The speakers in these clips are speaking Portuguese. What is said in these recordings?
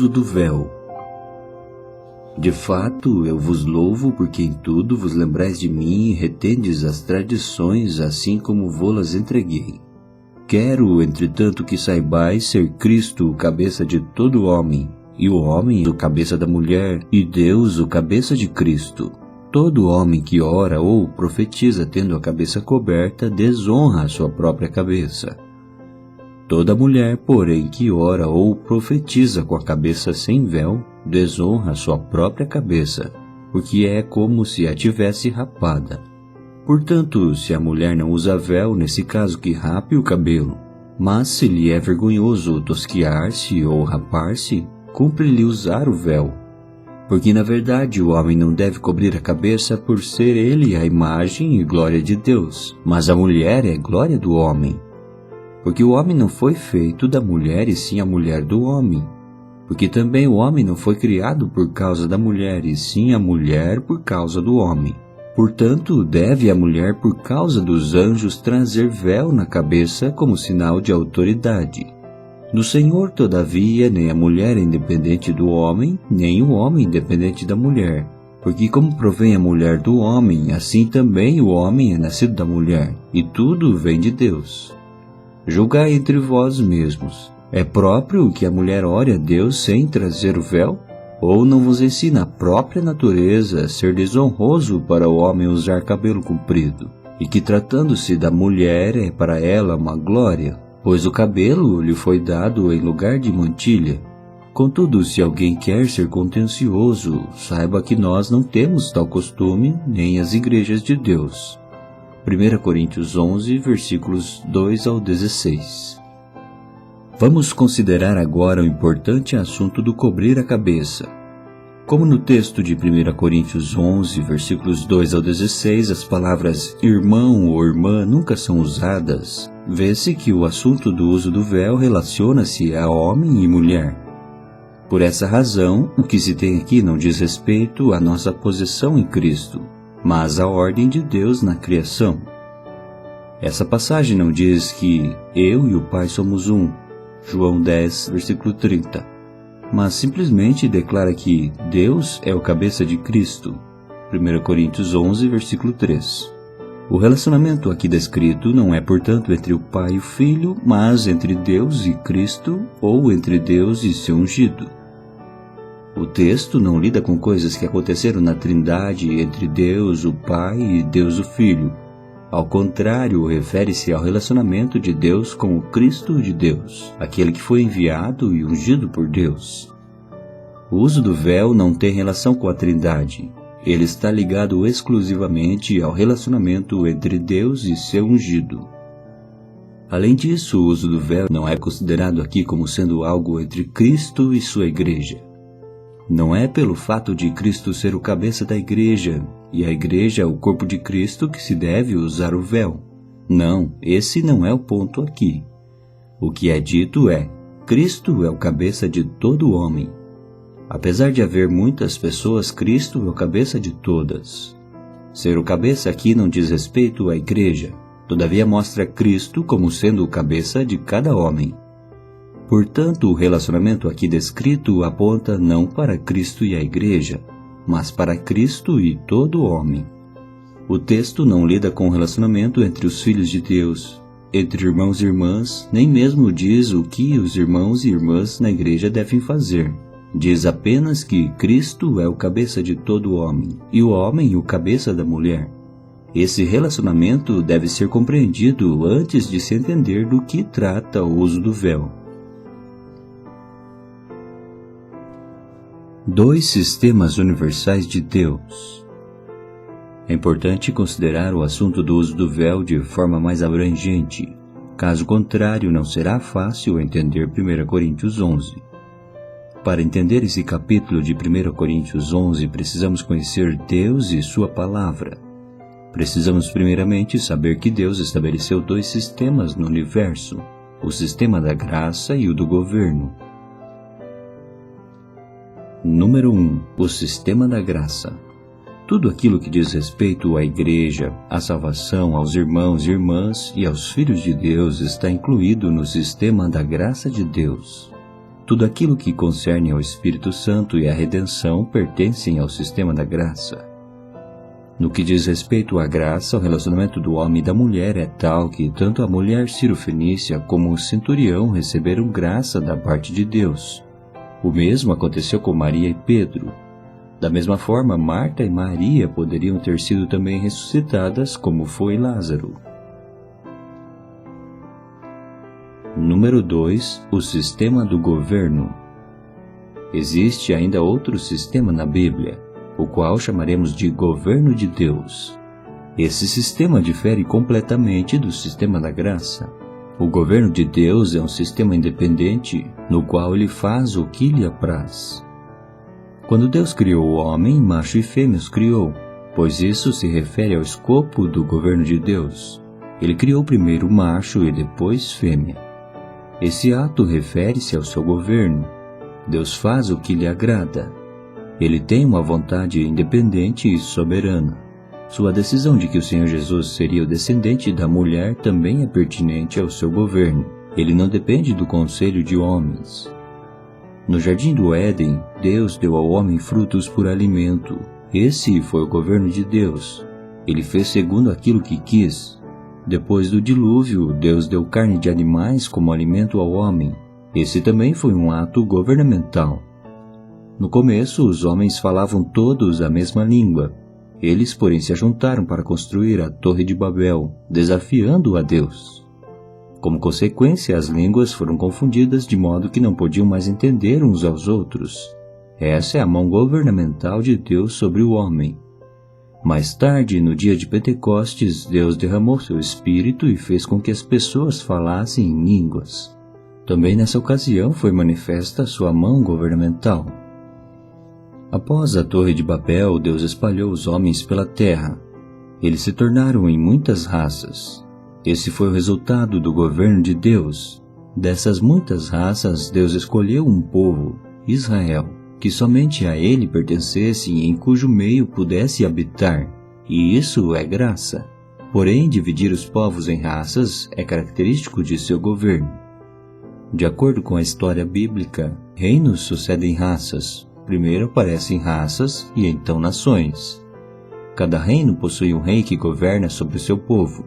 uso do véu. De fato, eu vos louvo, porque em tudo vos lembrais de mim e retendes as tradições, assim como vô-las entreguei. Quero, entretanto, que saibais ser Cristo o cabeça de todo homem, e o homem o cabeça da mulher, e Deus o cabeça de Cristo. Todo homem que ora ou profetiza tendo a cabeça coberta, desonra a sua própria cabeça. Toda mulher, porém, que ora ou profetiza com a cabeça sem véu, desonra a sua própria cabeça, porque é como se a tivesse rapada. Portanto, se a mulher não usa véu, nesse caso que rape o cabelo, mas se lhe é vergonhoso tosquiar-se ou rapar-se, cumpre-lhe usar o véu. Porque na verdade o homem não deve cobrir a cabeça por ser ele a imagem e glória de Deus, mas a mulher é glória do homem. Porque o homem não foi feito da mulher e sim a mulher do homem. Porque também o homem não foi criado por causa da mulher e sim a mulher por causa do homem. Portanto, deve a mulher por causa dos anjos trazer véu na cabeça como sinal de autoridade. No Senhor, todavia, nem a mulher é independente do homem, nem o homem independente da mulher. Porque como provém a mulher do homem, assim também o homem é nascido da mulher, e tudo vem de Deus. Julgai entre vós mesmos. É próprio que a mulher ore a Deus sem trazer o véu? Ou não vos ensina a própria natureza a ser desonroso para o homem usar cabelo comprido? E que tratando-se da mulher é para ela uma glória, pois o cabelo lhe foi dado em lugar de mantilha. Contudo, se alguém quer ser contencioso, saiba que nós não temos tal costume, nem as igrejas de Deus. 1 Coríntios 11, versículos 2 ao 16. Vamos considerar agora o importante assunto do cobrir a cabeça. Como no texto de 1 Coríntios 11, versículos 2 ao 16, as palavras irmão ou irmã nunca são usadas, vê-se que o assunto do uso do véu relaciona-se a homem e mulher. Por essa razão, o que se tem aqui não diz respeito à nossa posição em Cristo, mas à ordem de Deus na criação. Essa passagem não diz que eu e o Pai somos um, João 10, versículo 30, mas simplesmente declara que Deus é o cabeça de Cristo, 1 Coríntios 11, versículo 3. O relacionamento aqui descrito não é, portanto, entre o Pai e o Filho, mas entre Deus e Cristo, ou entre Deus e seu ungido. O texto não lida com coisas que aconteceram na Trindade entre Deus, o Pai, e Deus, o Filho. Ao contrário, refere-se ao relacionamento de Deus com o Cristo de Deus, aquele que foi enviado e ungido por Deus. O uso do véu não tem relação com a Trindade. Ele está ligado exclusivamente ao relacionamento entre Deus e seu ungido. Além disso, o uso do véu não é considerado aqui como sendo algo entre Cristo e sua igreja. Não é pelo fato de Cristo ser o cabeça da igreja, e a igreja o corpo de Cristo, que se deve usar o véu. Não, esse não é o ponto aqui. O que é dito é, Cristo é o cabeça de todo homem. Apesar de haver muitas pessoas, Cristo é o cabeça de todas. Ser o cabeça aqui não diz respeito à igreja, todavia mostra Cristo como sendo o cabeça de cada homem. Portanto, o relacionamento aqui descrito aponta não para Cristo e a igreja, mas para Cristo e todo homem. O texto não lida com o relacionamento entre os filhos de Deus, entre irmãos e irmãs, nem mesmo diz o que os irmãos e irmãs na igreja devem fazer. Diz apenas que Cristo é o cabeça de todo homem, e o homem o cabeça da mulher. Esse relacionamento deve ser compreendido antes de se entender do que trata o uso do véu. 2 sistemas universais de Deus. É importante considerar o assunto do uso do véu de forma mais abrangente. Caso contrário, não será fácil entender 1 Coríntios 11. Para entender esse capítulo de 1 Coríntios 11, precisamos conhecer Deus e sua palavra. Precisamos primeiramente saber que Deus estabeleceu 2 sistemas no universo, o sistema da graça e o do governo. Número 1. O sistema da graça. Tudo aquilo que diz respeito à igreja, à salvação, aos irmãos e irmãs e aos filhos de Deus está incluído no sistema da graça de Deus. Tudo aquilo que concerne ao Espírito Santo e à redenção pertencem ao sistema da graça. No que diz respeito à graça, o relacionamento do homem e da mulher é tal que tanto a mulher cirofenícia como o centurião receberam graça da parte de Deus. O mesmo aconteceu com Maria e Pedro. Da mesma forma, Marta e Maria poderiam ter sido também ressuscitadas, como foi Lázaro. Número 2. O sistema do governo. Existe ainda outro sistema na Bíblia, o qual chamaremos de governo de Deus. Esse sistema difere completamente do sistema da graça. O governo de Deus é um sistema independente, no qual ele faz o que lhe apraz. Quando Deus criou o homem, macho e fêmea os criou, pois isso se refere ao escopo do governo de Deus. Ele criou primeiro macho e depois fêmea. Esse ato refere-se ao seu governo. Deus faz o que lhe agrada. Ele tem uma vontade independente e soberana. Sua decisão de que o Senhor Jesus seria o descendente da mulher também é pertinente ao seu governo. Ele não depende do conselho de homens. No jardim do Éden, Deus deu ao homem frutos por alimento. Esse foi o governo de Deus. Ele fez segundo aquilo que quis. Depois do dilúvio, Deus deu carne de animais como alimento ao homem. Esse também foi um ato governamental. No começo, os homens falavam todos a mesma língua. Eles, porém, se ajuntaram para construir a Torre de Babel, desafiando a Deus. Como consequência, as línguas foram confundidas de modo que não podiam mais entender uns aos outros. Essa é a mão governamental de Deus sobre o homem. Mais tarde, no dia de Pentecostes, Deus derramou seu Espírito e fez com que as pessoas falassem em línguas. Também nessa ocasião foi manifesta sua mão governamental. Após a Torre de Babel, Deus espalhou os homens pela terra. Eles se tornaram em muitas raças. Esse foi o resultado do governo de Deus. Dessas muitas raças, Deus escolheu um povo, Israel, que somente a ele pertencesse e em cujo meio pudesse habitar, e isso é graça. Porém, dividir os povos em raças é característico de seu governo. De acordo com a história bíblica, reinos sucedem raças. Primeiro aparecem raças e então nações. Cada reino possui um rei que governa sobre o seu povo.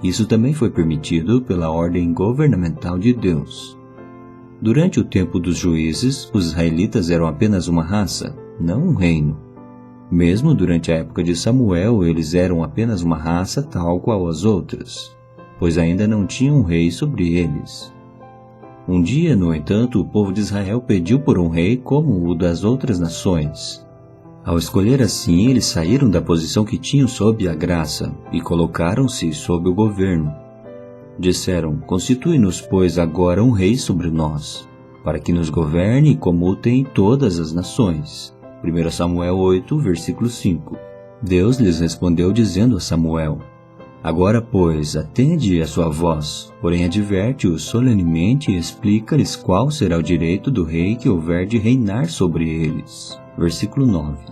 Isso também foi permitido pela ordem governamental de Deus. Durante o tempo dos juízes, os israelitas eram apenas uma raça, não um reino. Mesmo durante a época de Samuel, eles eram apenas uma raça tal qual as outras, pois ainda não tinham um rei sobre eles. Um dia, no entanto, o povo de Israel pediu por um rei como o das outras nações. Ao escolher assim, eles saíram da posição que tinham sob a graça e colocaram-se sob o governo. Disseram: constitui-nos, pois, agora um rei sobre nós, para que nos governe como tem todas as nações. 1 Samuel 8, versículo 5. Deus lhes respondeu dizendo a Samuel: agora, pois, atende a sua voz, porém adverte-os solenemente e explica-lhes qual será o direito do rei que houver de reinar sobre eles. Versículo 9.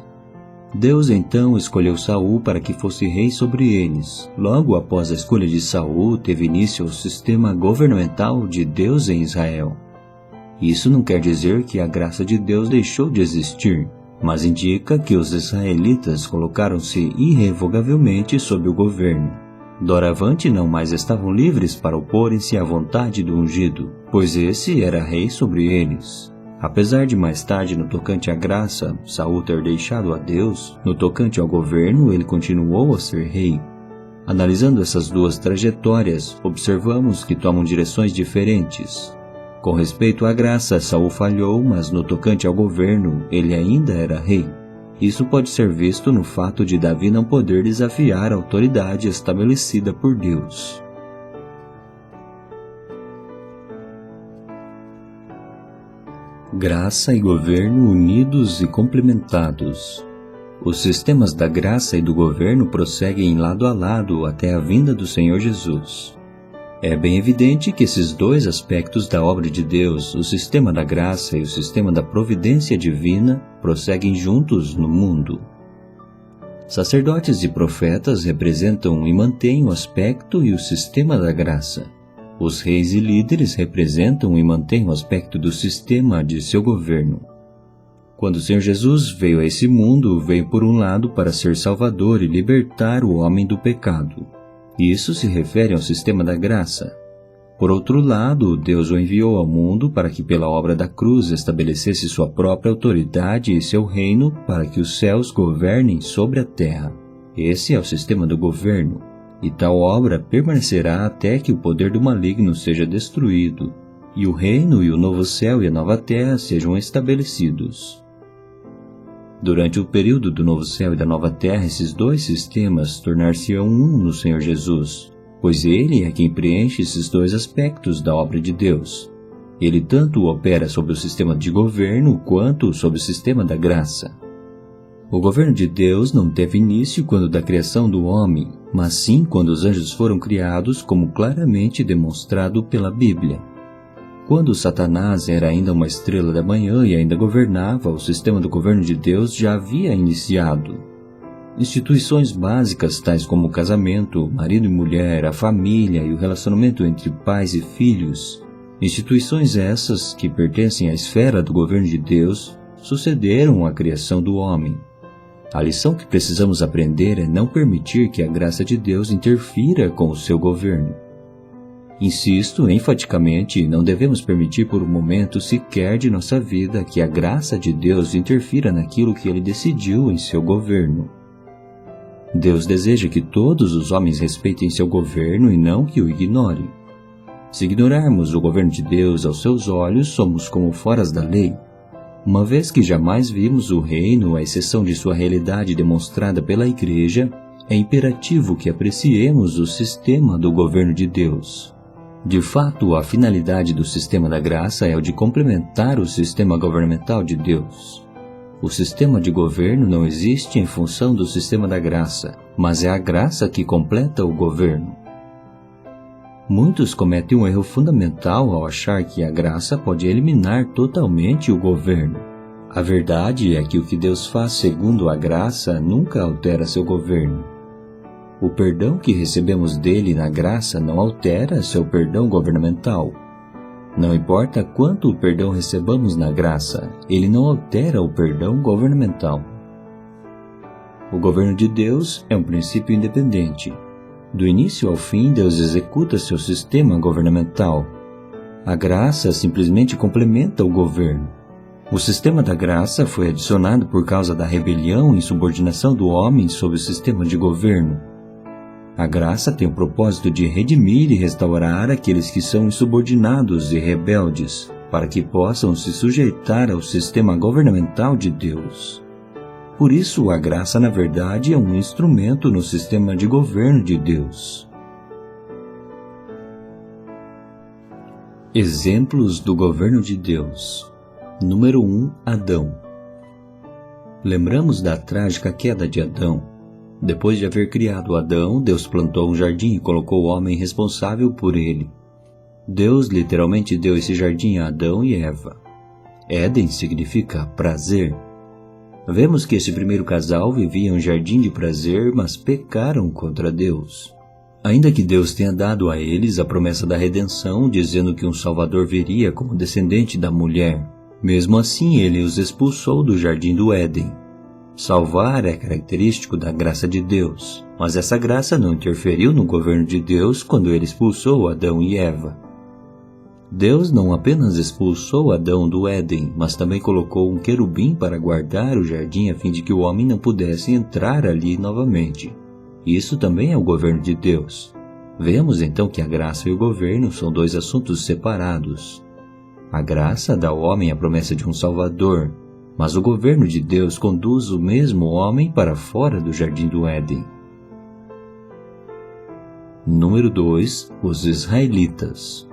Deus então escolheu Saul para que fosse rei sobre eles. Logo após a escolha de Saul, teve início o sistema governamental de Deus em Israel. Isso não quer dizer que a graça de Deus deixou de existir, mas indica que os israelitas colocaram-se irrevogavelmente sob o governo. Doravante não mais estavam livres para oporem-se à vontade do ungido, pois esse era rei sobre eles. Apesar de mais tarde, no tocante à graça, Saul ter deixado a Deus, no tocante ao governo, ele continuou a ser rei. Analisando essas duas trajetórias, observamos que tomam direções diferentes. Com respeito à graça, Saul falhou, mas no tocante ao governo, ele ainda era rei. Isso pode ser visto no fato de Davi não poder desafiar a autoridade estabelecida por Deus. Graça e governo unidos e complementados. Os sistemas da graça e do governo prosseguem lado a lado até a vinda do Senhor Jesus. É bem evidente que esses dois aspectos da obra de Deus, o sistema da graça e o sistema da providência divina, prosseguem juntos no mundo. Sacerdotes e profetas representam e mantêm o aspecto e o sistema da graça. Os reis e líderes representam e mantêm o aspecto do sistema de seu governo. Quando o Senhor Jesus veio a esse mundo, veio por um lado para ser salvador e libertar o homem do pecado. Isso se refere ao sistema da graça. Por outro lado, Deus o enviou ao mundo para que pela obra da cruz estabelecesse sua própria autoridade e seu reino para que os céus governem sobre a terra. Esse é o sistema do governo, e tal obra permanecerá até que o poder do maligno seja destruído, e o reino e o novo céu e a nova terra sejam estabelecidos. Durante o período do novo céu e da nova terra, esses dois sistemas tornar-se-ão um no Senhor Jesus, pois Ele é quem preenche esses dois aspectos da obra de Deus. Ele tanto opera sobre o sistema de governo quanto sobre o sistema da graça. O governo de Deus não teve início quando da criação do homem, mas sim quando os anjos foram criados, como claramente demonstrado pela Bíblia. Quando Satanás era ainda uma estrela da manhã e ainda governava, o sistema do governo de Deus já havia iniciado. Instituições básicas tais como o casamento, marido e mulher, a família e o relacionamento entre pais e filhos, instituições essas que pertencem à esfera do governo de Deus, sucederam à criação do homem. A lição que precisamos aprender é não permitir que a graça de Deus interfira com o seu governo. Insisto enfaticamente, não devemos permitir por um momento sequer de nossa vida que a graça de Deus interfira naquilo que Ele decidiu em seu governo. Deus deseja que todos os homens respeitem seu governo e não que o ignorem. Se ignorarmos o governo de Deus aos seus olhos, somos como foras da lei. Uma vez que jamais vimos o reino, à exceção de sua realidade demonstrada pela Igreja, é imperativo que apreciemos o sistema do governo de Deus. De fato, a finalidade do sistema da graça é o de complementar o sistema governamental de Deus. O sistema de governo não existe em função do sistema da graça, mas é a graça que completa o governo. Muitos cometem um erro fundamental ao achar que a graça pode eliminar totalmente o governo. A verdade é que o que Deus faz segundo a graça nunca altera seu governo. O perdão que recebemos dele na graça não altera seu perdão governamental. Não importa quanto perdão recebamos na graça, ele não altera o perdão governamental. O governo de Deus é um princípio independente. Do início ao fim, Deus executa seu sistema governamental. A graça simplesmente complementa o governo. O sistema da graça foi adicionado por causa da rebelião e insubordinação do homem sob o sistema de governo. A graça tem o propósito de redimir e restaurar aqueles que são insubordinados e rebeldes, para que possam se sujeitar ao sistema governamental de Deus. Por isso, a graça, na verdade, é um instrumento no sistema de governo de Deus. Exemplos do governo de Deus. Número 1. Adão. Lembramos da trágica queda de Adão. Depois de haver criado Adão, Deus plantou um jardim e colocou o homem responsável por ele. Deus literalmente deu esse jardim a Adão e Eva. Éden significa prazer. Vemos que esse primeiro casal vivia um jardim de prazer, mas pecaram contra Deus. Ainda que Deus tenha dado a eles a promessa da redenção, dizendo que um Salvador viria como descendente da mulher, mesmo assim ele os expulsou do jardim do Éden. Salvar é característico da graça de Deus, mas essa graça não interferiu no governo de Deus quando ele expulsou Adão e Eva. Deus não apenas expulsou Adão do Éden, mas também colocou um querubim para guardar o jardim a fim de que o homem não pudesse entrar ali novamente. Isso também é o governo de Deus. Vemos então que a graça e o governo são dois assuntos separados. A graça dá ao homem a promessa de um Salvador, mas o governo de Deus conduz o mesmo homem para fora do jardim do Éden. Número 2. Os israelitas.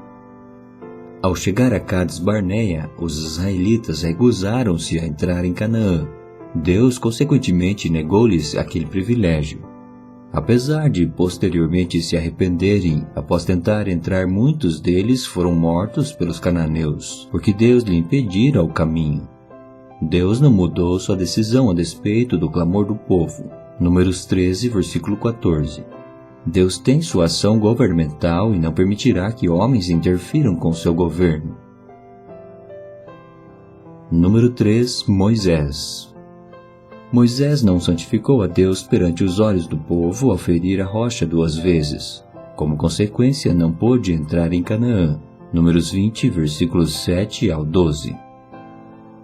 Ao chegar a Cades Barneia, os israelitas recusaram-se a entrar em Canaã. Deus, consequentemente, negou-lhes aquele privilégio. Apesar de posteriormente se arrependerem, após tentar entrar, muitos deles foram mortos pelos cananeus, porque Deus lhe impedira o caminho. Deus não mudou sua decisão a despeito do clamor do povo. Números 13, versículo 14. Deus tem sua ação governamental e não permitirá que homens interfiram com seu governo. Número 3. Moisés. Moisés não santificou a Deus perante os olhos do povo ao ferir a rocha 2 vezes. Como consequência, não pôde entrar em Canaã. Números 20, versículos 7 ao 12.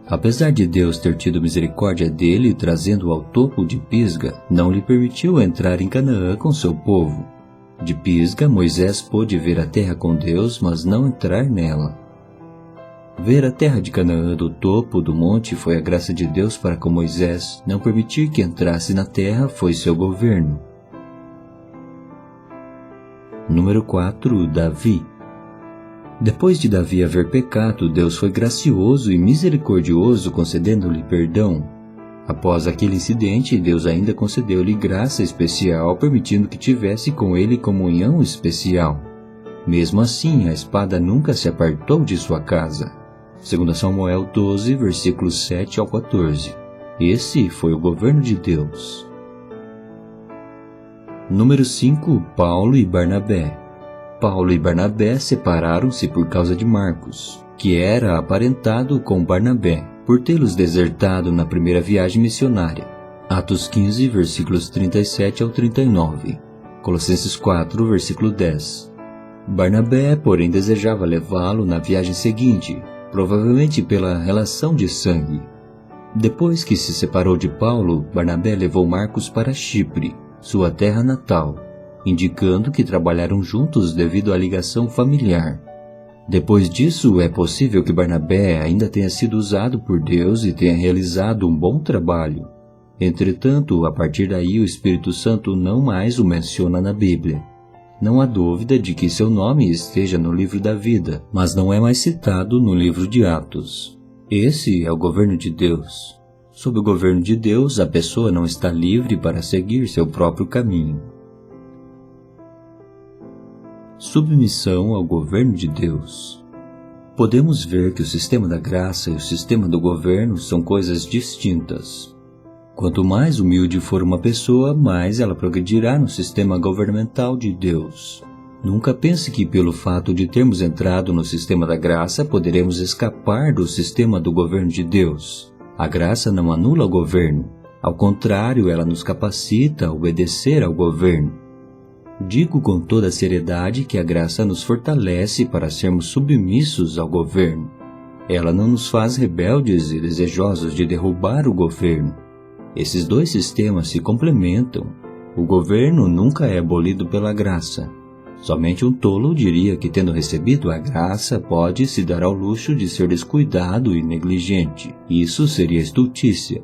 Apesar de Deus ter tido misericórdia dele, trazendo-o ao topo de Pisga, não lhe permitiu entrar em Canaã com seu povo. De Pisga, Moisés pôde ver a terra com Deus, mas não entrar nela. Ver a terra de Canaã do topo do monte foi a graça de Deus para com Moisés. Não permitir que entrasse na terra foi seu governo. Número 4. Davi. Depois de Davi haver pecado, Deus foi gracioso e misericordioso, concedendo-lhe perdão. Após aquele incidente, Deus ainda concedeu-lhe graça especial, permitindo que tivesse com ele comunhão especial. Mesmo assim, a espada nunca se apartou de sua casa. 2 Samuel 12, versículos 7 ao 14. Esse foi o governo de Deus. Número 5. Paulo e Barnabé. Paulo e Barnabé separaram-se por causa de Marcos, que era aparentado com Barnabé, por tê-los desertado na primeira viagem missionária. Atos 15, versículos 37 ao 39. Colossenses 4, versículo 10. Barnabé, porém, desejava levá-lo na viagem seguinte, provavelmente pela relação de sangue. Depois que se separou de Paulo, Barnabé levou Marcos para Chipre, sua terra natal, indicando que trabalharam juntos devido à ligação familiar. Depois disso, é possível que Barnabé ainda tenha sido usado por Deus e tenha realizado um bom trabalho. Entretanto, a partir daí o Espírito Santo não mais o menciona na Bíblia. Não há dúvida de que seu nome esteja no livro da vida, mas não é mais citado no livro de Atos. Esse é o governo de Deus. Sob o governo de Deus, a pessoa não está livre para seguir seu próprio caminho. Submissão ao governo de Deus. Podemos ver que o sistema da graça e o sistema do governo são coisas distintas. Quanto mais humilde for uma pessoa, mais ela progredirá no sistema governamental de Deus. Nunca pense que pelo fato de termos entrado no sistema da graça, poderemos escapar do sistema do governo de Deus. A graça não anula o governo. Ao contrário, ela nos capacita a obedecer ao governo. Digo com toda a seriedade que a graça nos fortalece para sermos submissos ao governo. Ela não nos faz rebeldes e desejosos de derrubar o governo. Esses dois sistemas se complementam. O governo nunca é abolido pela graça. Somente um tolo diria que, tendo recebido a graça, pode se dar ao luxo de ser descuidado e negligente. Isso seria estultícia.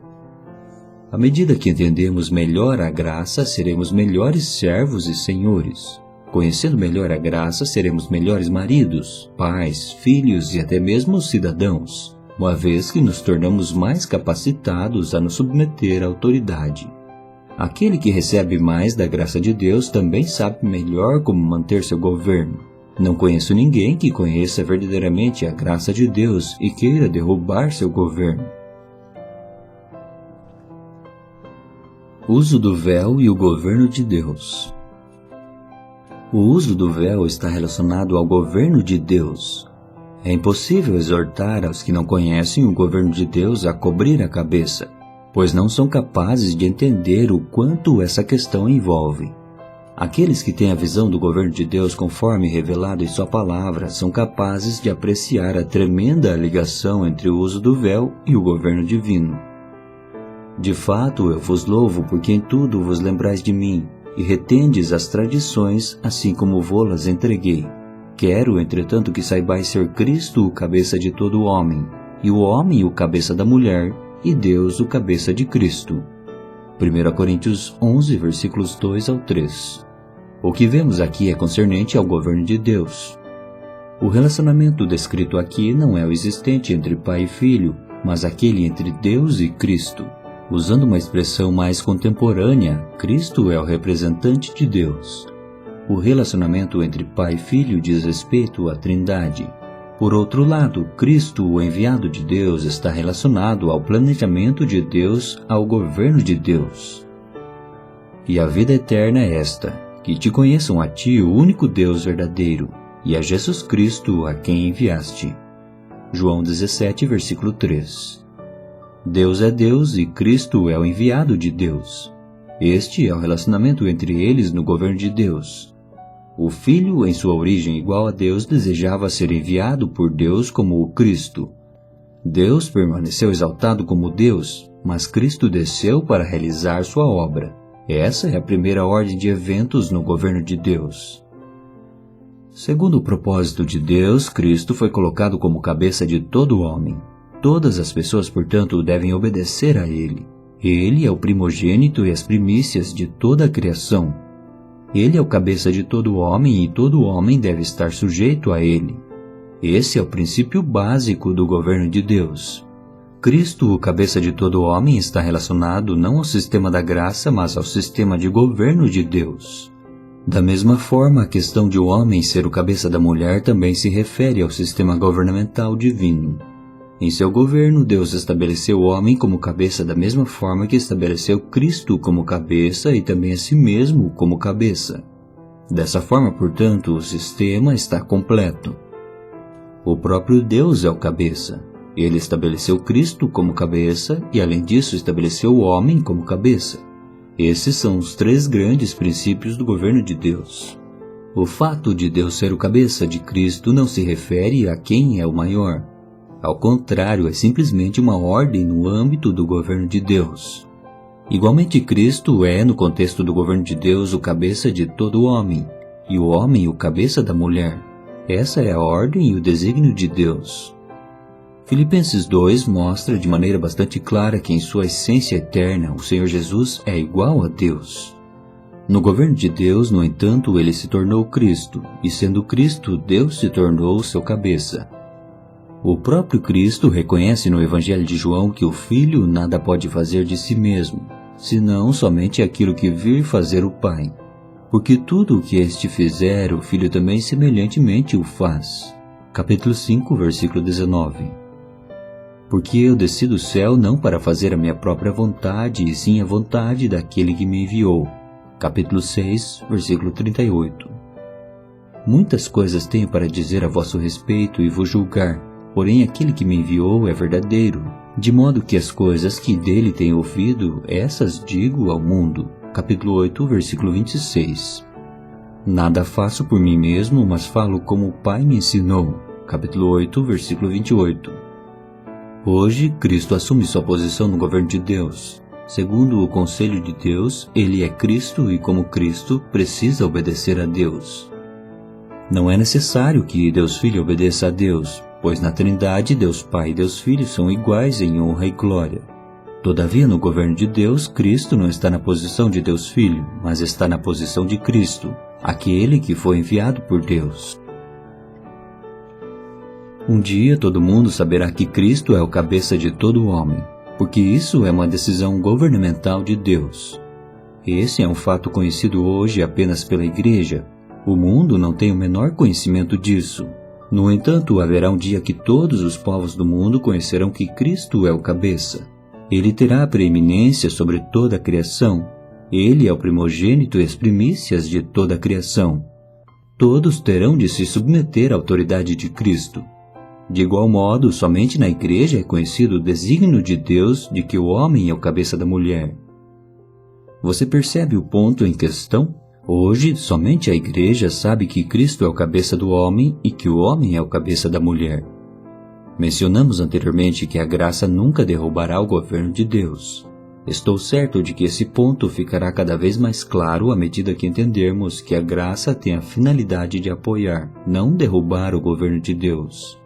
À medida que entendemos melhor a graça, seremos melhores servos e senhores. Conhecendo melhor a graça, seremos melhores maridos, pais, filhos e até mesmo cidadãos, uma vez que nos tornamos mais capacitados a nos submeter à autoridade. Aquele que recebe mais da graça de Deus também sabe melhor como manter seu governo. Não conheço ninguém que conheça verdadeiramente a graça de Deus e queira derrubar seu governo. Uso do véu e o governo de Deus. O uso do véu está relacionado ao governo de Deus. É impossível exortar aos que não conhecem o governo de Deus a cobrir a cabeça, pois não são capazes de entender o quanto essa questão envolve. Aqueles que têm a visão do governo de Deus conforme revelado em sua palavra são capazes de apreciar a tremenda ligação entre o uso do véu e o governo divino. De fato, eu vos louvo porque em tudo vos lembrais de mim, e retendes as tradições, assim como vô-las entreguei. Quero, entretanto, que saibais ser Cristo o cabeça de todo homem, e o homem o cabeça da mulher, e Deus o cabeça de Cristo. 1 Coríntios 11, versículos 2 ao 3. O que vemos aqui é concernente ao governo de Deus. O relacionamento descrito aqui não é o existente entre pai e filho, mas aquele entre Deus e Cristo. Usando uma expressão mais contemporânea, Cristo é o representante de Deus. O relacionamento entre pai e filho diz respeito à Trindade. Por outro lado, Cristo, o enviado de Deus, está relacionado ao planejamento de Deus, ao governo de Deus. E a vida eterna é esta, que te conheçam a ti, o único Deus verdadeiro, e a Jesus Cristo, a quem enviaste. João 17, versículo 3. Deus é Deus e Cristo é o enviado de Deus. Este é o relacionamento entre eles no governo de Deus. O Filho, em sua origem igual a Deus, desejava ser enviado por Deus como o Cristo. Deus permaneceu exaltado como Deus, mas Cristo desceu para realizar sua obra. Essa é a primeira ordem de eventos no governo de Deus. Segundo o propósito de Deus, Cristo foi colocado como cabeça de todo homem. Todas as pessoas, portanto, devem obedecer a Ele. Ele é o primogênito e as primícias de toda a criação. Ele é o cabeça de todo homem e todo homem deve estar sujeito a Ele. Esse é o princípio básico do governo de Deus. Cristo, o cabeça de todo homem, está relacionado não ao sistema da graça, mas ao sistema de governo de Deus. Da mesma forma, a questão de o homem ser o cabeça da mulher também se refere ao sistema governamental divino. Em seu governo, Deus estabeleceu o homem como cabeça da mesma forma que estabeleceu Cristo como cabeça e também a si mesmo como cabeça. Dessa forma, portanto, o sistema está completo. O próprio Deus é o cabeça. Ele estabeleceu Cristo como cabeça e, além disso, estabeleceu o homem como cabeça. Esses são os três grandes princípios do governo de Deus. O fato de Deus ser o cabeça de Cristo não se refere a quem é o maior. Ao contrário, é simplesmente uma ordem no âmbito do governo de Deus. Igualmente, Cristo é, no contexto do governo de Deus, o cabeça de todo homem, e o homem o cabeça da mulher. Essa é a ordem e o desígnio de Deus. Filipenses 2 mostra de maneira bastante clara que em sua essência eterna o Senhor Jesus é igual a Deus. No governo de Deus, no entanto, ele se tornou Cristo, e sendo Cristo, Deus se tornou seu cabeça. O próprio Cristo reconhece no Evangelho de João que o Filho nada pode fazer de si mesmo, senão somente aquilo que vir fazer o Pai. Porque tudo o que este fizer, o Filho também semelhantemente o faz. Capítulo 5, versículo 19. Porque eu desci do céu não para fazer a minha própria vontade, e sim a vontade daquele que me enviou. Capítulo 6, versículo 38. Muitas coisas tenho para dizer a vosso respeito e vos julgar, porém aquele que me enviou é verdadeiro, de modo que as coisas que dele tenho ouvido, essas digo ao mundo. Capítulo 8, versículo 26. Nada faço por mim mesmo, mas falo como o Pai me ensinou. Capítulo 8, versículo 28. Hoje, Cristo assume sua posição no governo de Deus. Segundo o conselho de Deus, ele é Cristo e, como Cristo, precisa obedecer a Deus. Não é necessário que Deus Filho obedeça a Deus, pois na Trindade, Deus Pai e Deus Filho são iguais em honra e glória. Todavia, no governo de Deus, Cristo não está na posição de Deus Filho, mas está na posição de Cristo, aquele que foi enviado por Deus. Um dia todo mundo saberá que Cristo é o cabeça de todo homem, porque isso é uma decisão governamental de Deus. Esse é um fato conhecido hoje apenas pela Igreja. O mundo não tem o menor conhecimento disso. No entanto, haverá um dia que todos os povos do mundo conhecerão que Cristo é o cabeça. Ele terá a preeminência sobre toda a criação. Ele é o primogênito e as primícias de toda a criação. Todos terão de se submeter à autoridade de Cristo. De igual modo, somente na Igreja é conhecido o desígnio de Deus de que o homem é o cabeça da mulher. Você percebe o ponto em questão? Hoje, somente a Igreja sabe que Cristo é o cabeça do homem e que o homem é o cabeça da mulher. Mencionamos anteriormente que a graça nunca derrubará o governo de Deus. Estou certo de que esse ponto ficará cada vez mais claro à medida que entendermos que a graça tem a finalidade de apoiar, não derrubar o governo de Deus.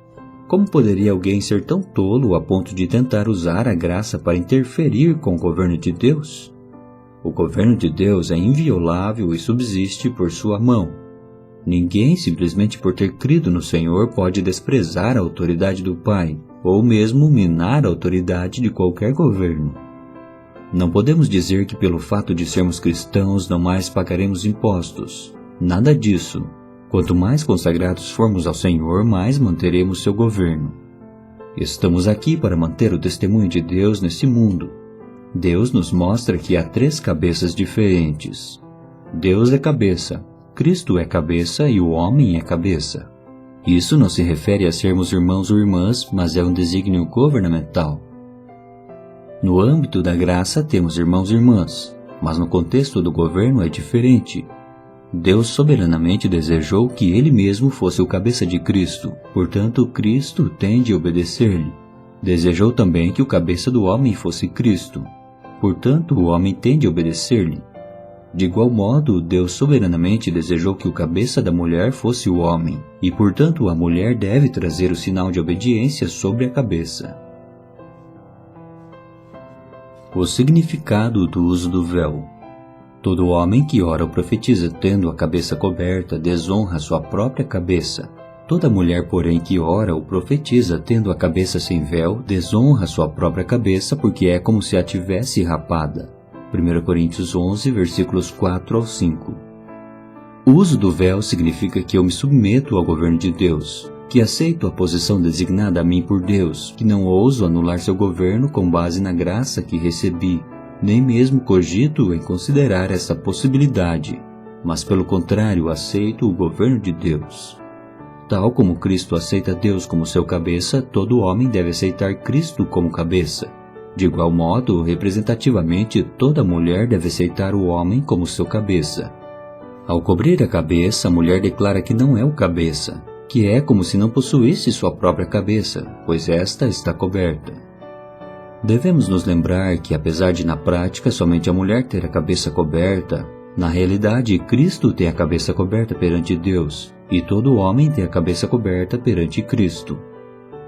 Como poderia alguém ser tão tolo a ponto de tentar usar a graça para interferir com o governo de Deus? O governo de Deus é inviolável e subsiste por sua mão. Ninguém, simplesmente por ter crido no Senhor, pode desprezar a autoridade do Pai, ou mesmo minar a autoridade de qualquer governo. Não podemos dizer que pelo fato de sermos cristãos não mais pagaremos impostos. Nada disso. Quanto mais consagrados formos ao Senhor, mais manteremos seu governo. Estamos aqui para manter o testemunho de Deus nesse mundo. Deus nos mostra que há três cabeças diferentes. Deus é cabeça, Cristo é cabeça e o homem é cabeça. Isso não se refere a sermos irmãos ou irmãs, mas é um desígnio governamental. No âmbito da graça temos irmãos e irmãs, mas no contexto do governo é diferente. Deus soberanamente desejou que Ele mesmo fosse o cabeça de Cristo, portanto Cristo tem de obedecer-lhe. Desejou também que o cabeça do homem fosse Cristo, portanto o homem tem de obedecer-lhe. De igual modo, Deus soberanamente desejou que o cabeça da mulher fosse o homem, e portanto a mulher deve trazer o sinal de obediência sobre a cabeça. O significado do uso do véu. Todo homem que ora ou profetiza tendo a cabeça coberta desonra sua própria cabeça. Toda mulher, porém, que ora ou profetiza tendo a cabeça sem véu desonra sua própria cabeça, porque é como se a tivesse rapada. 1 Coríntios 11, versículos 4 ao 5. O uso do véu significa que eu me submeto ao governo de Deus, que aceito a posição designada a mim por Deus, que não ouso anular seu governo com base na graça que recebi, nem mesmo cogito em considerar essa possibilidade, mas pelo contrário aceito o governo de Deus. Tal como Cristo aceita Deus como seu cabeça, todo homem deve aceitar Cristo como cabeça. De igual modo, representativamente, toda mulher deve aceitar o homem como seu cabeça. Ao cobrir a cabeça, a mulher declara que não é o cabeça, que é como se não possuísse sua própria cabeça, pois esta está coberta. Devemos nos lembrar que, apesar de na prática somente a mulher ter a cabeça coberta, na realidade Cristo tem a cabeça coberta perante Deus, e todo homem tem a cabeça coberta perante Cristo.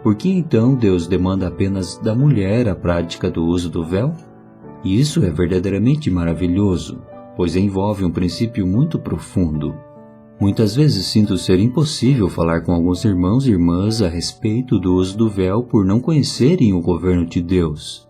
Por que então Deus demanda apenas da mulher a prática do uso do véu? Isso é verdadeiramente maravilhoso, pois envolve um princípio muito profundo. Muitas vezes sinto ser impossível falar com alguns irmãos e irmãs a respeito do uso do véu por não conhecerem o governo de Deus.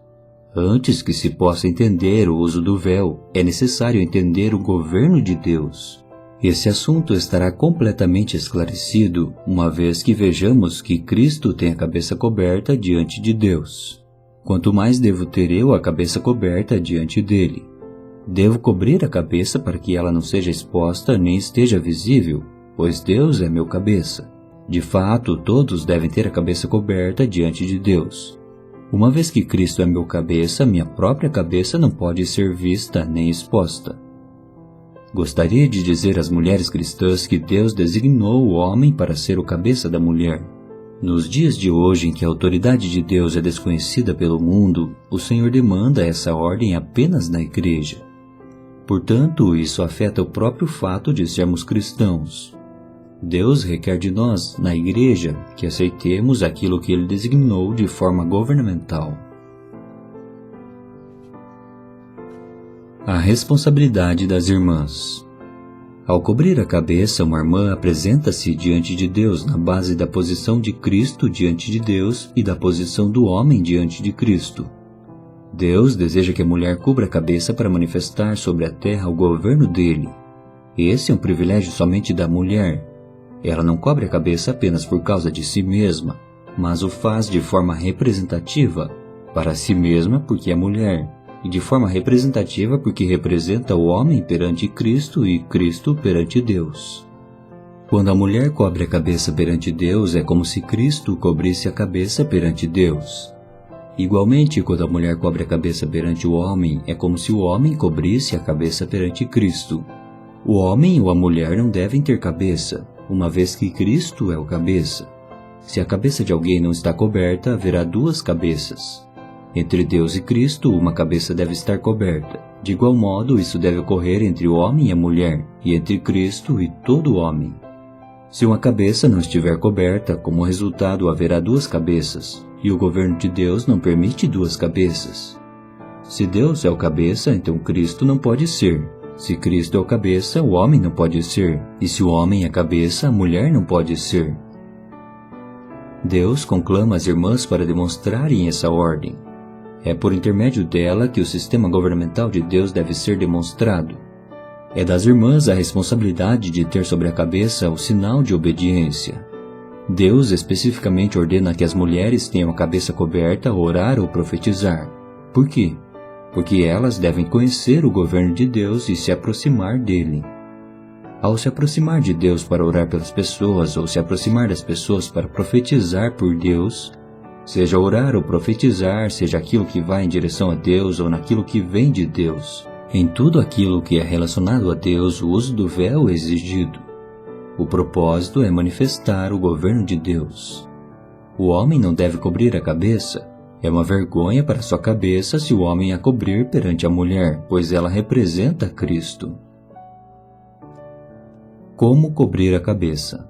Antes que se possa entender o uso do véu, é necessário entender o governo de Deus. Esse assunto estará completamente esclarecido uma vez que vejamos que Cristo tem a cabeça coberta diante de Deus. Quanto mais devo ter eu a cabeça coberta diante dele? Devo cobrir a cabeça para que ela não seja exposta nem esteja visível, pois Deus é meu cabeça. De fato, todos devem ter a cabeça coberta diante de Deus. Uma vez que Cristo é meu cabeça, minha própria cabeça não pode ser vista nem exposta. Gostaria de dizer às mulheres cristãs que Deus designou o homem para ser o cabeça da mulher. Nos dias de hoje, em que a autoridade de Deus é desconhecida pelo mundo, o Senhor demanda essa ordem apenas na igreja. Portanto, isso afeta o próprio fato de sermos cristãos. Deus requer de nós, na igreja, que aceitemos aquilo que Ele designou de forma governamental. A responsabilidade das irmãs. Ao cobrir a cabeça, uma irmã apresenta-se diante de Deus na base da posição de Cristo diante de Deus e da posição do homem diante de Cristo. Deus deseja que a mulher cubra a cabeça para manifestar sobre a terra o governo dele. Esse é um privilégio somente da mulher. Ela não cobre a cabeça apenas por causa de si mesma, mas o faz de forma representativa, para si mesma porque é mulher, e de forma representativa porque representa o homem perante Cristo e Cristo perante Deus. Quando a mulher cobre a cabeça perante Deus, é como se Cristo cobrisse a cabeça perante Deus. Igualmente, quando a mulher cobre a cabeça perante o homem, é como se o homem cobrisse a cabeça perante Cristo. O homem ou a mulher não devem ter cabeça, uma vez que Cristo é o cabeça. Se a cabeça de alguém não está coberta, haverá duas cabeças. Entre Deus e Cristo, uma cabeça deve estar coberta. De igual modo, isso deve ocorrer entre o homem e a mulher, e entre Cristo e todo homem. Se uma cabeça não estiver coberta, como resultado haverá duas cabeças, e o governo de Deus não permite duas cabeças. Se Deus é o cabeça, então Cristo não pode ser. Se Cristo é o cabeça, o homem não pode ser. E se o homem é cabeça, a mulher não pode ser. Deus conclama as irmãs para demonstrarem essa ordem. É por intermédio dela que o sistema governamental de Deus deve ser demonstrado. É das irmãs a responsabilidade de ter sobre a cabeça o sinal de obediência. Deus especificamente ordena que as mulheres tenham a cabeça coberta ao orar ou profetizar. Por quê? porque elas devem conhecer o governo de Deus e se aproximar dele. Ao se aproximar de Deus para orar pelas pessoas ou se aproximar das pessoas para profetizar por Deus, seja orar ou profetizar, seja aquilo que vai em direção a Deus ou naquilo que vem de Deus, em tudo aquilo que é relacionado a Deus, o uso do véu é exigido. O propósito é manifestar o governo de Deus. O homem não deve cobrir a cabeça. É uma vergonha para sua cabeça se o homem a cobrir perante a mulher, pois ela representa Cristo. Como cobrir a cabeça?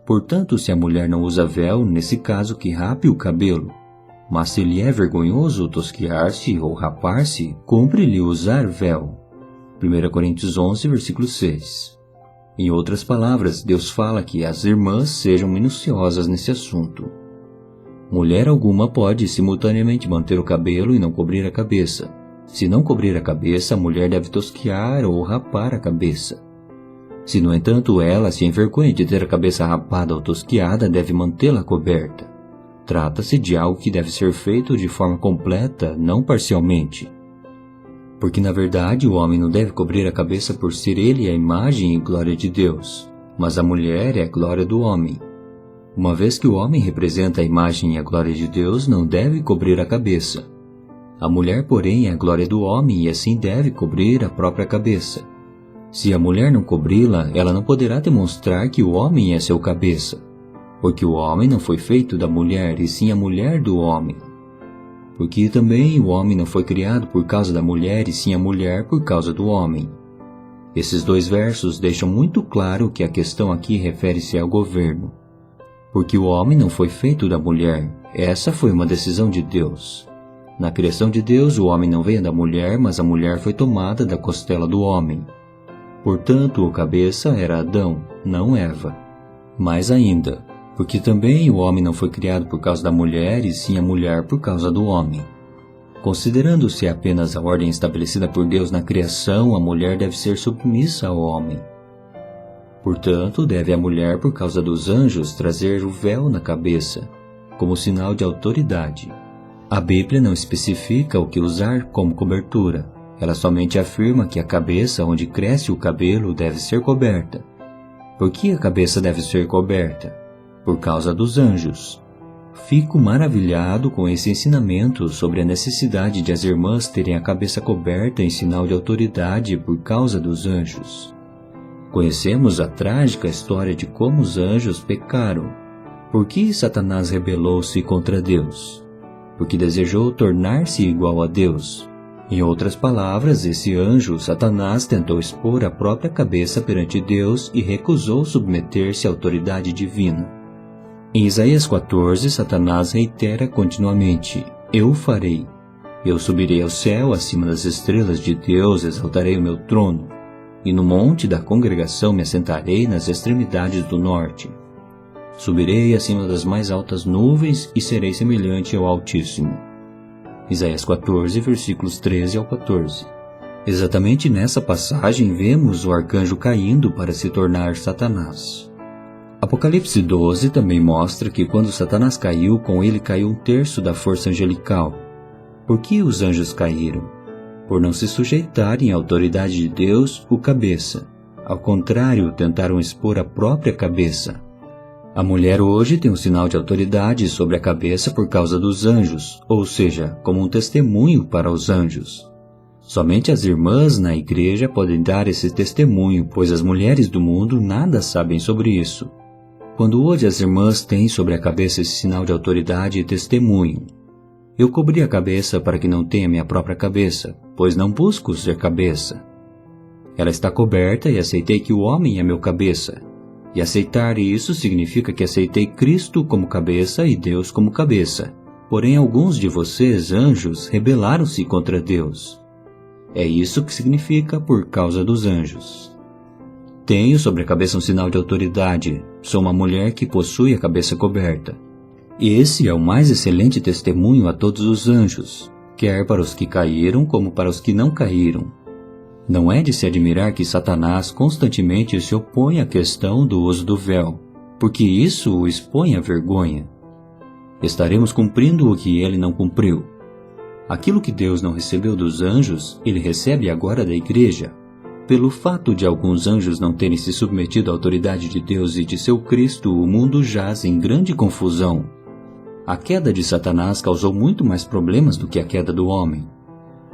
Portanto, se a mulher não usa véu, nesse caso que rape o cabelo. Mas se lhe é vergonhoso tosquiar-se ou rapar-se, cumpre-lhe usar véu. 1 Coríntios 11, versículo 6. Em outras palavras, Deus fala que as irmãs sejam minuciosas nesse assunto. Mulher alguma pode simultaneamente manter o cabelo e não cobrir a cabeça. Se não cobrir a cabeça, a mulher deve tosquiar ou rapar a cabeça. Se, no entanto, ela se envergonha de ter a cabeça rapada ou tosquiada, deve mantê-la coberta. Trata-se de algo que deve ser feito de forma completa, não parcialmente. Porque, na verdade, o homem não deve cobrir a cabeça por ser ele a imagem e glória de Deus, mas a mulher é a glória do homem. Uma vez que o homem representa a imagem e a glória de Deus, não deve cobrir a cabeça. A mulher, porém, é a glória do homem e assim deve cobrir a própria cabeça. Se a mulher não cobri-la, ela não poderá demonstrar que o homem é seu cabeça, porque o homem não foi feito da mulher, e sim a mulher do homem. Porque também o homem não foi criado por causa da mulher, e sim a mulher por causa do homem. Esses dois versos deixam muito claro que a questão aqui refere-se ao governo. Porque o homem não foi feito da mulher, essa foi uma decisão de Deus. Na criação de Deus, o homem não veio da mulher, mas a mulher foi tomada da costela do homem. Portanto, o cabeça era Adão, não Eva. Mais ainda, porque também o homem não foi criado por causa da mulher, e sim a mulher por causa do homem. Considerando-se apenas a ordem estabelecida por Deus na criação, a mulher deve ser submissa ao homem. Portanto, deve a mulher, por causa dos anjos, trazer o véu na cabeça, como sinal de autoridade. A Bíblia não especifica o que usar como cobertura. Ela somente afirma que a cabeça onde cresce o cabelo deve ser coberta. Por que a cabeça deve ser coberta? Por causa dos anjos. Fico maravilhado com esse ensinamento sobre a necessidade de as irmãs terem a cabeça coberta em sinal de autoridade por causa dos anjos. Conhecemos a trágica história de como os anjos pecaram. Por que Satanás rebelou-se contra Deus? Porque desejou tornar-se igual a Deus. Em outras palavras, esse anjo, Satanás, tentou expor a própria cabeça perante Deus e recusou submeter-se à autoridade divina. Em Isaías 14, Satanás reitera continuamente: Eu farei. Eu subirei ao céu acima das estrelas de Deus, exaltarei o meu trono, e no monte da congregação me assentarei nas extremidades do norte. Subirei acima das mais altas nuvens e serei semelhante ao Altíssimo. Isaías 14, versículos 13 ao 14. Exatamente nessa passagem vemos o arcanjo caindo para se tornar Satanás. Apocalipse 12 também mostra que quando Satanás caiu, com ele caiu 1/3 da força angelical. Por que os anjos caíram? Por não se sujeitarem à autoridade de Deus, o cabeça. Ao contrário, tentaram expor a própria cabeça. A mulher hoje tem um sinal de autoridade sobre a cabeça por causa dos anjos, ou seja, como um testemunho para os anjos. Somente as irmãs na igreja podem dar esse testemunho, pois as mulheres do mundo nada sabem sobre isso. Quando hoje as irmãs têm sobre a cabeça esse sinal de autoridade e testemunho. Eu cobri a cabeça para que não tenha minha própria cabeça, pois não busco ser cabeça. Ela está coberta e aceitei que o homem é meu cabeça. E aceitar isso significa que aceitei Cristo como cabeça e Deus como cabeça. Porém, alguns de vocês, anjos, rebelaram-se contra Deus. É isso que significa por causa dos anjos. Tenho sobre a cabeça um sinal de autoridade. Sou uma mulher que possui a cabeça coberta. Esse é o mais excelente testemunho a todos os anjos, quer para os que caíram como para os que não caíram. Não é de se admirar que Satanás constantemente se opõe à questão do uso do véu, porque isso o expõe à vergonha. Estaremos cumprindo o que ele não cumpriu. Aquilo que Deus não recebeu dos anjos, ele recebe agora da igreja. Pelo fato de alguns anjos não terem se submetido à autoridade de Deus e de seu Cristo, o mundo jaz em grande confusão. A queda de Satanás causou muito mais problemas do que a queda do homem.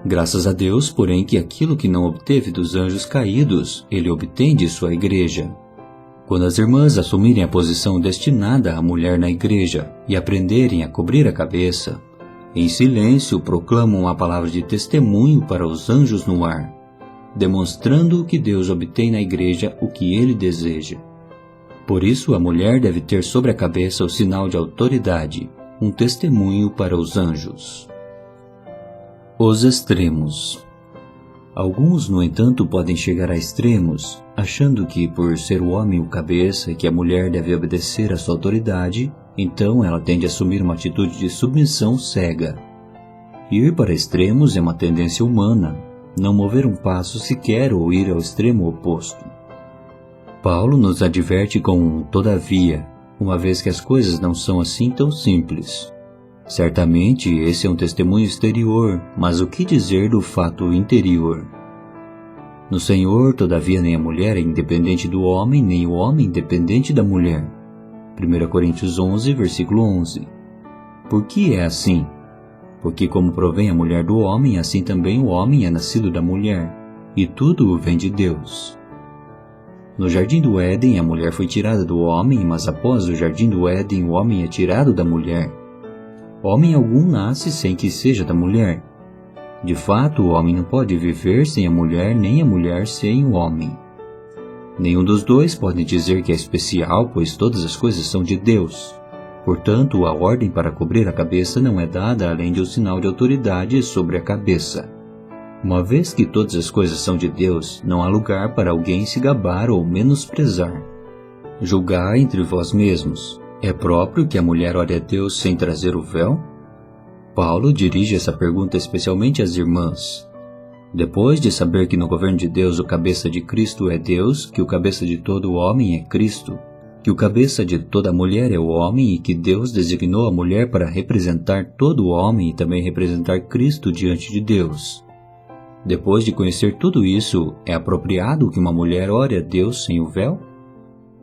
Graças a Deus, porém, que aquilo que não obteve dos anjos caídos, ele obtém de sua igreja. Quando as irmãs assumirem a posição destinada à mulher na igreja e aprenderem a cobrir a cabeça, em silêncio proclamam a palavra de testemunho para os anjos no ar, demonstrando que Deus obtém na igreja o que ele deseja. Por isso, a mulher deve ter sobre a cabeça o sinal de autoridade, um testemunho para os anjos. Os extremos. Alguns, no entanto, podem chegar a extremos, achando que, por ser o homem o cabeça e que a mulher deve obedecer à sua autoridade, então ela tende a assumir uma atitude de submissão cega. Ir para extremos é uma tendência humana, não mover um passo sequer ou ir ao extremo oposto. Paulo nos adverte com um todavia, uma vez que as coisas não são assim tão simples. Certamente esse é um testemunho exterior, mas o que dizer do fato interior? No Senhor, todavia, nem a mulher é independente do homem, nem o homem independente da mulher. 1 Coríntios 11, versículo 11. Por que é assim? Porque como provém a mulher do homem, assim também o homem é nascido da mulher, e tudo vem de Deus. No jardim do Éden, a mulher foi tirada do homem, mas após o jardim do Éden, o homem é tirado da mulher. Homem algum nasce sem que seja da mulher. De fato, o homem não pode viver sem a mulher, nem a mulher sem o homem. Nenhum dos dois pode dizer que é especial, pois todas as coisas são de Deus. Portanto, a ordem para cobrir a cabeça não é dada além de um sinal de autoridade sobre a cabeça. Uma vez que todas as coisas são de Deus, não há lugar para alguém se gabar ou menosprezar. Julgai entre vós mesmos. É próprio que a mulher ore a Deus sem trazer o véu? Paulo dirige essa pergunta especialmente às irmãs. Depois de saber que no governo de Deus o cabeça de Cristo é Deus, que o cabeça de todo homem é Cristo, que o cabeça de toda mulher é o homem e que Deus designou a mulher para representar todo o homem e também representar Cristo diante de Deus. Depois de conhecer tudo isso, é apropriado que uma mulher ore a Deus sem o véu?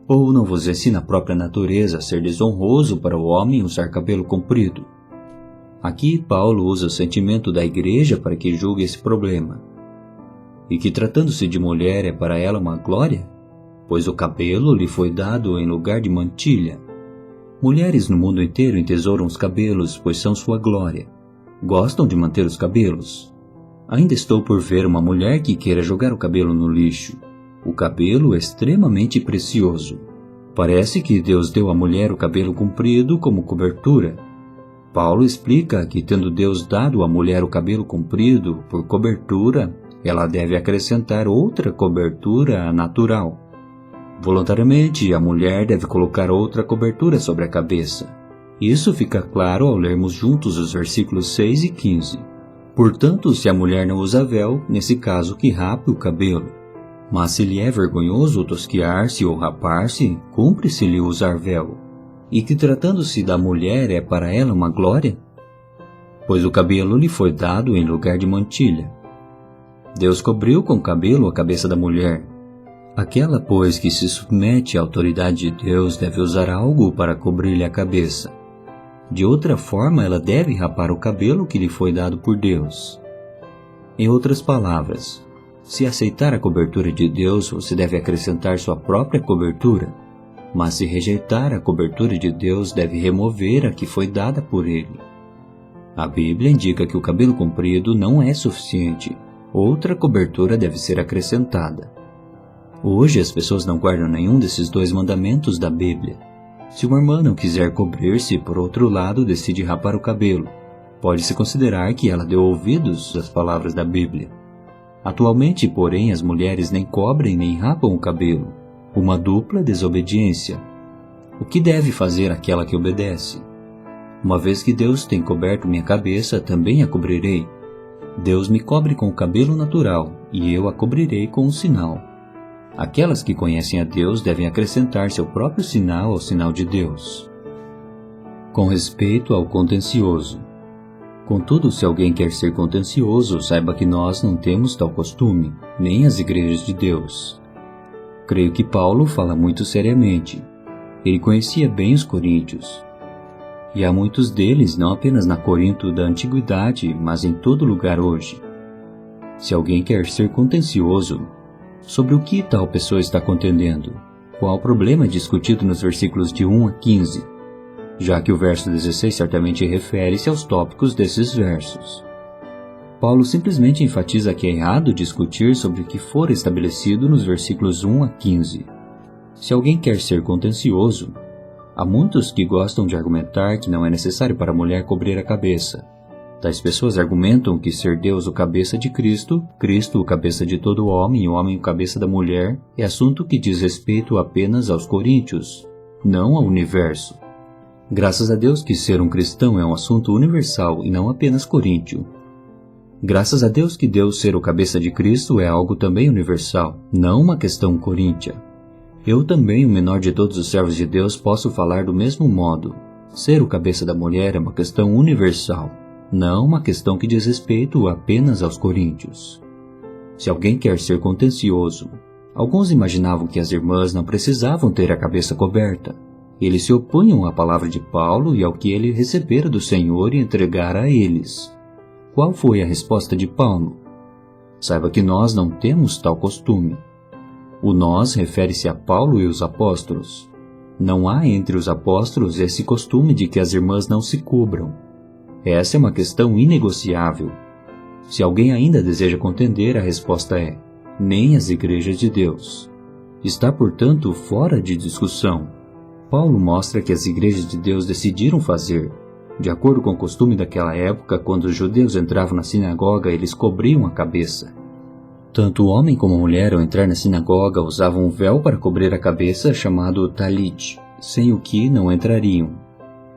Ou não vos ensina a própria natureza a ser desonroso para o homem usar cabelo comprido? Aqui Paulo usa o sentimento da igreja para que julgue esse problema. E que tratando-se de mulher é para ela uma glória? Pois o cabelo lhe foi dado em lugar de mantilha. Mulheres no mundo inteiro entesouram os cabelos, pois são sua glória. Gostam de manter os cabelos. Ainda estou por ver uma mulher que queira jogar o cabelo no lixo. O cabelo é extremamente precioso. Parece que Deus deu à mulher o cabelo comprido como cobertura. Paulo explica que, tendo Deus dado à mulher o cabelo comprido por cobertura, ela deve acrescentar outra cobertura natural. Voluntariamente, a mulher deve colocar outra cobertura sobre a cabeça. Isso fica claro ao lermos juntos os versículos 6 e 15. Portanto, se a mulher não usa véu, nesse caso que rape o cabelo. Mas se lhe é vergonhoso tosquiar-se ou rapar-se, cumpre-se-lhe usar véu. E que tratando-se da mulher é para ela uma glória? Pois o cabelo lhe foi dado em lugar de mantilha. Deus cobriu com cabelo a cabeça da mulher. Aquela, pois, que se submete à autoridade de Deus deve usar algo para cobrir-lhe a cabeça. De outra forma, ela deve rapar o cabelo que lhe foi dado por Deus. Em outras palavras, se aceitar a cobertura de Deus, você deve acrescentar sua própria cobertura. Mas se rejeitar a cobertura de Deus, deve remover a que foi dada por Ele. A Bíblia indica que o cabelo comprido não é suficiente. Outra cobertura deve ser acrescentada. Hoje as pessoas não guardam nenhum desses dois mandamentos da Bíblia. Se uma irmã não quiser cobrir-se, por outro lado, decide rapar o cabelo. Pode-se considerar que ela deu ouvidos às palavras da Bíblia. Atualmente, porém, as mulheres nem cobrem nem rapam o cabelo. Uma dupla desobediência. O que deve fazer aquela que obedece? Uma vez que Deus tem coberto minha cabeça, também a cobrirei. Deus me cobre com o cabelo natural, e eu a cobrirei com um sinal. Aquelas que conhecem a Deus devem acrescentar seu próprio sinal ao sinal de Deus. Com respeito ao contencioso. Contudo, se alguém quer ser contencioso, saiba que nós não temos tal costume, nem as igrejas de Deus. Creio que Paulo fala muito seriamente. Ele conhecia bem os coríntios. E há muitos deles, não apenas na Corinto da antiguidade, mas em todo lugar hoje. Se alguém quer ser contencioso, sobre o que tal pessoa está contendendo? Qual o problema discutido nos versículos de 1 a 15? Já que o verso 16 certamente refere-se aos tópicos desses versos. Paulo simplesmente enfatiza que é errado discutir sobre o que for estabelecido nos versículos 1 a 15. Se alguém quer ser contencioso, há muitos que gostam de argumentar que não é necessário para a mulher cobrir a cabeça. Tais pessoas argumentam que ser Deus o cabeça de Cristo, Cristo o cabeça de todo homem e o homem o cabeça da mulher, é assunto que diz respeito apenas aos coríntios, não ao universo. Graças a Deus que ser um cristão é um assunto universal e não apenas coríntio. Graças a Deus que Deus ser o cabeça de Cristo é algo também universal, não uma questão coríntia. Eu também, o menor de todos os servos de Deus, posso falar do mesmo modo. Ser o cabeça da mulher é uma questão universal, não uma questão que diz respeito apenas aos coríntios. Se alguém quer ser contencioso, alguns imaginavam que as irmãs não precisavam ter a cabeça coberta. Eles se opunham à palavra de Paulo e ao que ele recebera do Senhor e entregara a eles. Qual foi a resposta de Paulo? Saiba que nós não temos tal costume. O nós refere-se a Paulo e os apóstolos. Não há entre os apóstolos esse costume de que as irmãs não se cubram. Essa é uma questão inegociável. Se alguém ainda deseja contender, a resposta é: nem as igrejas de Deus. Está, portanto, fora de discussão. Paulo mostra que as igrejas de Deus decidiram fazer. De acordo com o costume daquela época, quando os judeus entravam na sinagoga, eles cobriam a cabeça. Tanto o homem como a mulher, ao entrar na sinagoga, usavam um véu para cobrir a cabeça chamado talit, sem o que não entrariam.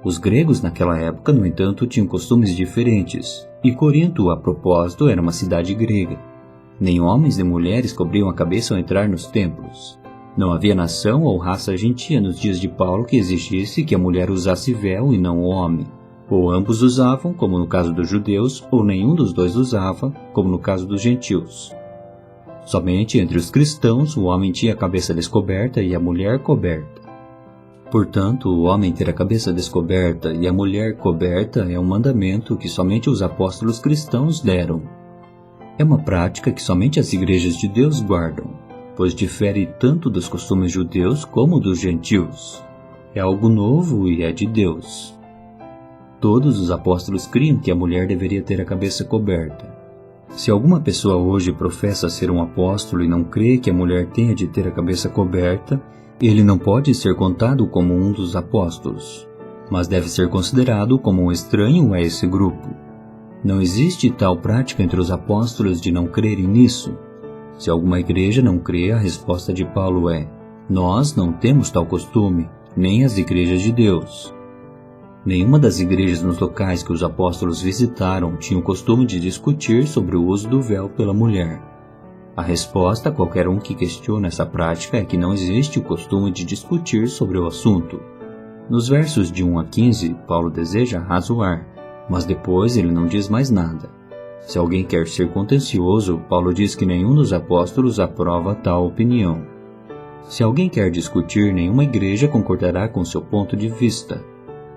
Os gregos naquela época, no entanto, tinham costumes diferentes, e Corinto, a propósito, era uma cidade grega. Nem homens nem mulheres cobriam a cabeça ao entrar nos templos. Não havia nação ou raça gentia nos dias de Paulo que exigisse que a mulher usasse véu e não o homem. Ou ambos usavam, como no caso dos judeus, ou nenhum dos dois usava, como no caso dos gentios. Somente entre os cristãos o homem tinha a cabeça descoberta e a mulher coberta. Portanto, o homem ter a cabeça descoberta e a mulher coberta é um mandamento que somente os apóstolos cristãos deram. É uma prática que somente as igrejas de Deus guardam, pois difere tanto dos costumes judeus como dos gentios. É algo novo e é de Deus. Todos os apóstolos criam que a mulher deveria ter a cabeça coberta. Se alguma pessoa hoje professa ser um apóstolo e não crê que a mulher tenha de ter a cabeça coberta, ele não pode ser contado como um dos apóstolos, mas deve ser considerado como um estranho a esse grupo. Não existe tal prática entre os apóstolos de não crerem nisso. Se alguma igreja não crê, a resposta de Paulo é: nós não temos tal costume, nem as igrejas de Deus. Nenhuma das igrejas nos locais que os apóstolos visitaram tinha o costume de discutir sobre o uso do véu pela mulher. A resposta a qualquer um que questiona essa prática é que não existe o costume de discutir sobre o assunto. Nos versos de 1 a 15, Paulo deseja razoar, mas depois ele não diz mais nada. Se alguém quer ser contencioso, Paulo diz que nenhum dos apóstolos aprova tal opinião. Se alguém quer discutir, nenhuma igreja concordará com seu ponto de vista.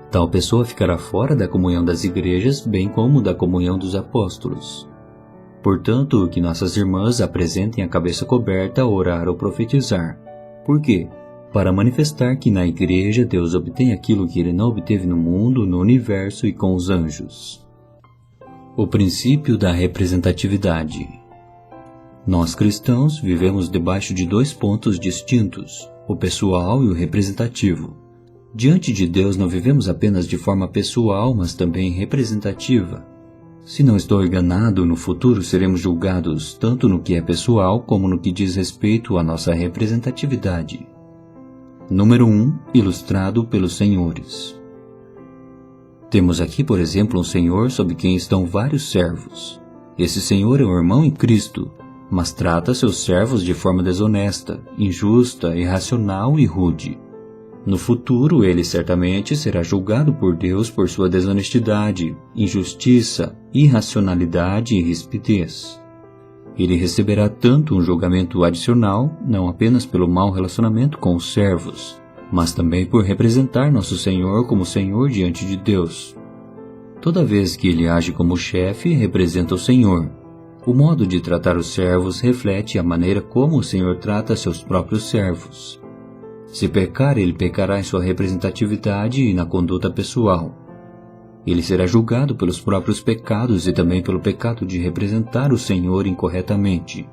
Tal pessoa ficará fora da comunhão das igrejas, bem como da comunhão dos apóstolos. Portanto, que nossas irmãs apresentem a cabeça coberta a orar ou profetizar. Por quê? Para manifestar que na igreja Deus obtém aquilo que ele não obteve no mundo, no universo e com os anjos. O princípio da representatividade. Nós cristãos vivemos debaixo de dois pontos distintos, o pessoal e o representativo. Diante de Deus não vivemos apenas de forma pessoal, mas também representativa. Se não estou enganado, no futuro seremos julgados tanto no que é pessoal como no que diz respeito à nossa representatividade. Número 1, ilustrado pelos senhores. Temos aqui, por exemplo, um senhor sob quem estão vários servos. Esse senhor é um irmão em Cristo, mas trata seus servos de forma desonesta, injusta, irracional e rude. No futuro, ele certamente será julgado por Deus por sua desonestidade, injustiça, irracionalidade e rispidez. Ele receberá tanto um julgamento adicional, não apenas pelo mau relacionamento com os servos, mas também por representar nosso Senhor como Senhor diante de Deus. Toda vez que ele age como chefe, representa o Senhor. O modo de tratar os servos reflete a maneira como o Senhor trata seus próprios servos. Se pecar, ele pecará em sua representatividade e na conduta pessoal. Ele será julgado pelos próprios pecados e também pelo pecado de representar o Senhor incorretamente.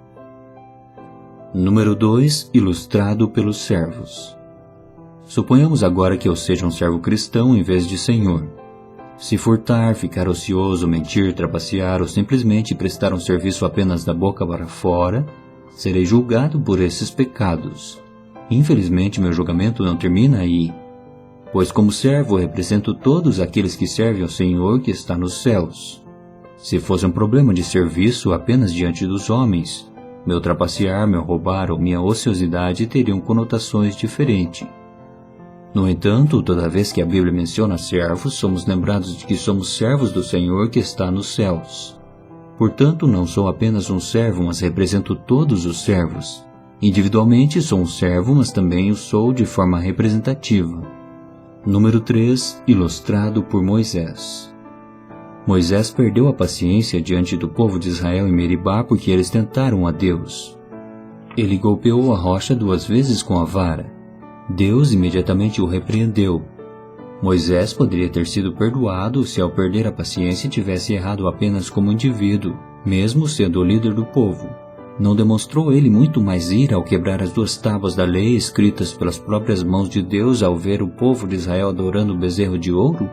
Número 2. Ilustrado pelos servos. Suponhamos agora que eu seja um servo cristão em vez de senhor. Se furtar, ficar ocioso, mentir, trapacear ou simplesmente prestar um serviço apenas da boca para fora, serei julgado por esses pecados. Infelizmente, meu julgamento não termina aí, pois como servo represento todos aqueles que servem ao Senhor que está nos céus. Se fosse um problema de serviço apenas diante dos homens, meu trapacear, meu roubar ou minha ociosidade teriam conotações diferentes. No entanto, toda vez que a Bíblia menciona servos, somos lembrados de que somos servos do Senhor que está nos céus. Portanto, não sou apenas um servo, mas represento todos os servos. Individualmente sou um servo, mas também o sou de forma representativa. Número 3. Ilustrado por Moisés. Moisés perdeu a paciência diante do povo de Israel em Meribá porque eles tentaram a Deus. Ele golpeou a rocha 2 vezes com a vara. Deus imediatamente o repreendeu. Moisés poderia ter sido perdoado se ao perder a paciência tivesse errado apenas como indivíduo, mesmo sendo o líder do povo. Não demonstrou ele muito mais ira ao quebrar as 2 tábuas da lei escritas pelas próprias mãos de Deus ao ver o povo de Israel adorando o bezerro de ouro?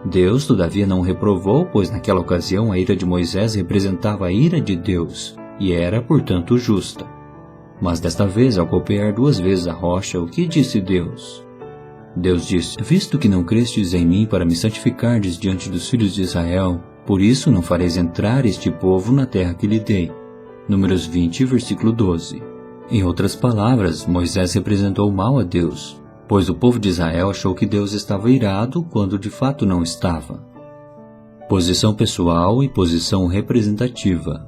Deus, todavia, não o reprovou, pois naquela ocasião a ira de Moisés representava a ira de Deus, e era, portanto, justa. Mas desta vez, ao golpear 2 vezes a rocha, o que disse Deus? Deus disse: visto que não crestes em mim para me santificardes diante dos filhos de Israel, por isso não fareis entrar este povo na terra que lhe dei. Números 20, versículo 12. Em outras palavras, Moisés representou mal a Deus, pois o povo de Israel achou que Deus estava irado quando de fato não estava. Posição pessoal e posição representativa.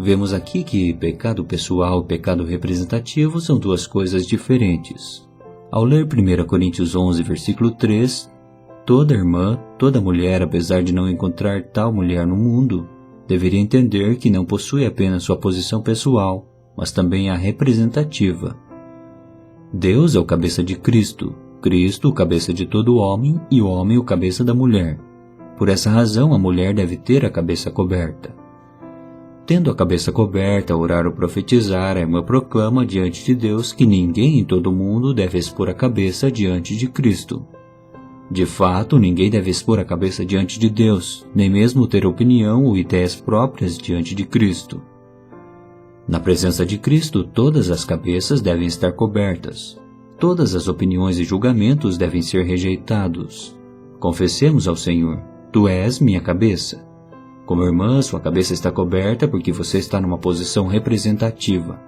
Vemos aqui que pecado pessoal e pecado representativo são 2 coisas diferentes. Ao ler 1 Coríntios 11, versículo 3, toda irmã, toda mulher, apesar de não encontrar tal mulher no mundo, deveria entender que não possui apenas sua posição pessoal, mas também a representativa. Deus é o cabeça de Cristo, Cristo o cabeça de todo homem e o homem o cabeça da mulher. Por essa razão, a mulher deve ter a cabeça coberta. Tendo a cabeça coberta, orar ou profetizar, a irmã proclama diante de Deus que ninguém em todo o mundo deve expor a cabeça diante de Cristo. De fato, ninguém deve expor a cabeça diante de Deus, nem mesmo ter opinião ou ideias próprias diante de Cristo. Na presença de Cristo, todas as cabeças devem estar cobertas. Todas as opiniões e julgamentos devem ser rejeitados. Confessemos ao Senhor: Tu és minha cabeça. Como irmã, sua cabeça está coberta porque você está numa posição representativa.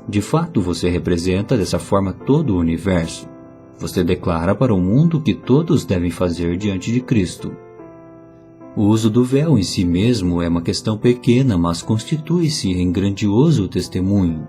De fato, você representa dessa forma todo o universo. Você declara para o mundo que todos devem fazer diante de Cristo. O uso do véu em si mesmo é uma questão pequena, mas constitui-se em grandioso testemunho.